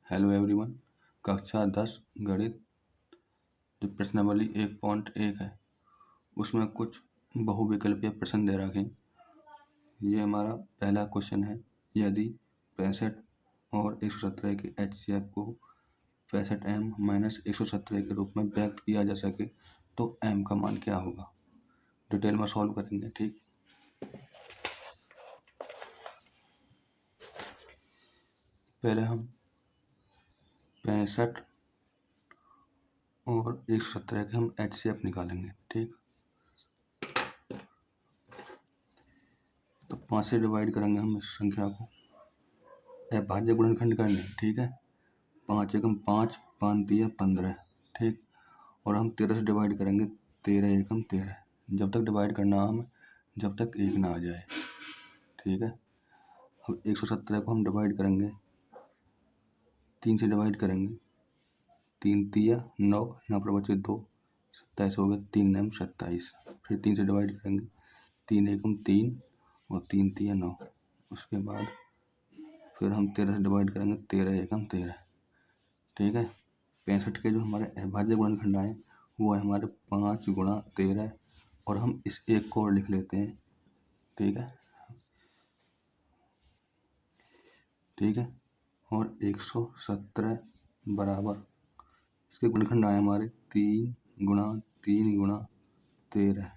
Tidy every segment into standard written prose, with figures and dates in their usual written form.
Hello everyone. कक्षा 10 गणित जो प्रश्नावली 1.1 है उसमें कुछ बहुविकल्पीय प्रश्न दे रखे हैं। ये हमारा पहला क्वेश्चन है। यदि 65 और 117 के HCF को 65m - 117 के रूप में व्यक्त किया जा सके तो m का मान क्या होगा। डिटेल में सॉल्व करेंगे। ठीक, पहले हम 65 और 117 के हम HCF निकालेंगे। ठीक, तो 5 से डिवाइड करेंगे हम इस संख्या को। भाज्य गुणनखंड करने। ठीक है, 5 एकम 5, 5 दिया 15। ठीक, और हम 13 से डिवाइड करेंगे। 13 एकम 13। जब तक डिवाइड करना हम जब तक 1 ना आ जाए। ठीक है, अब 117 को हम डिवाइड करेंगे। 3 से डिवाइड करेंगे। 3 दिया 9, यहाँ पर बचे 2, 27 हो गए। 3 9 27। फिर 3 से डिवाइड करेंगे। 3 एकम 3 और 3 दिया 9। उसके बाद फिर हम 13 से डिवाइड करेंगे। 13 एकम 13। ठीक है, 65 के जो हमारे अभाज्य गुणनखंड आए वो है हमारे 5 गुणा 13। और हम इस एक को और लिख लेते हैं। ठीक है, ठीक है, और 117 बराबर इसके गुणनखंड आए हमारे 3 गुणा 3 गुणा 13।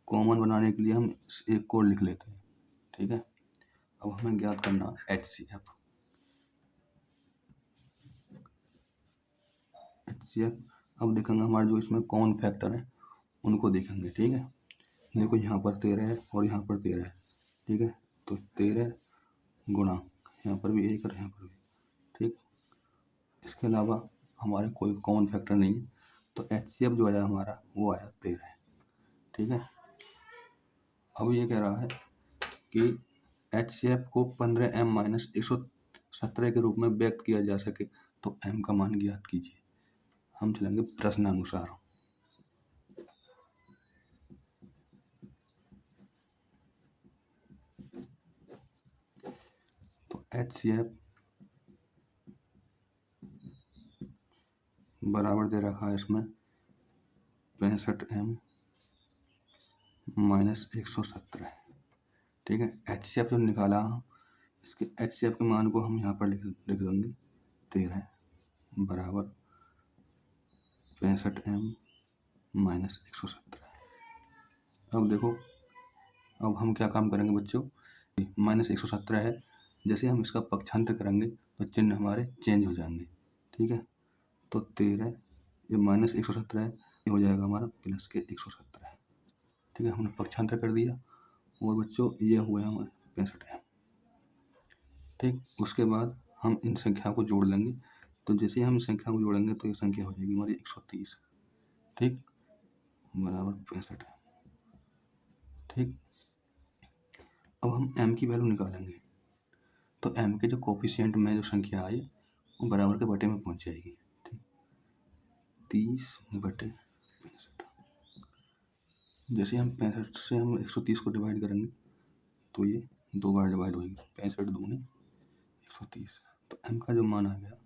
कॉमन बनाने के लिए हम इस एक को और लिख लेते हैं। ठीक है, अब हमें ज्ञात करना HCF। अब देखेंगे हमारे जो इसमें कॉमन फैक्टर है उनको देखेंगे। ठीक है, देखो यहाँ पर 13 है और यहाँ पर 13 है। ठीक है, तो 13 गुणा यहाँ पर भी 1 और यहाँ पर भी। ठीक, इसके अलावा हमारे कोई कॉमन फैक्टर नहीं है, तो HCF जो आया हमारा वो आया 13। ठीक है, अब ये कह रहा है कि HCF को 15m - 117 के रूप में व्यक्त किया जा सके तो m का मान ज्ञात कीजिए। हम चलेंगे प्रश्नानुसार। तो HCF बराबर दे रखा है इसमें 65m - 117। ठीक है, HCF जो निकाला इसके HCF के मान को हम यहाँ पर लिख देंगे 13 बराबर 65m - 117। अब देखो, अब हम क्या काम करेंगे बच्चों। -117 है, जैसे हम इसका पक्षांतर करेंगे तो चिन्ह हमारे चेंज हो जाएंगे। ठीक है, तो 13 ये -117 है, ये हो जाएगा हमारा प्लस के 117। ठीक है, हमने पक्षांतर कर दिया और बच्चों ये हुए हमारे 65 है। ठीक, उसके बाद हम इन संख्या को जोड़ लेंगे। तो जैसे हम संख्या को जोड़ेंगे तो ये संख्या हो जाएगी हमारी 130। ठीक, बराबर 65 है। ठीक, अब हम m की वैल्यू निकालेंगे। तो m के जो कोफिशिएंट में जो संख्या आई वो बराबर के बटे में पहुंच जाएगी। ठीक, 30/65। जैसे हम 65 से हम 130 को डिवाइड करेंगे तो ये 2 बार डिवाइड होगी। 65 दूनी 130। तो m का जो मान आ गया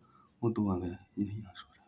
वो 2 आ गया। यही आंसर है।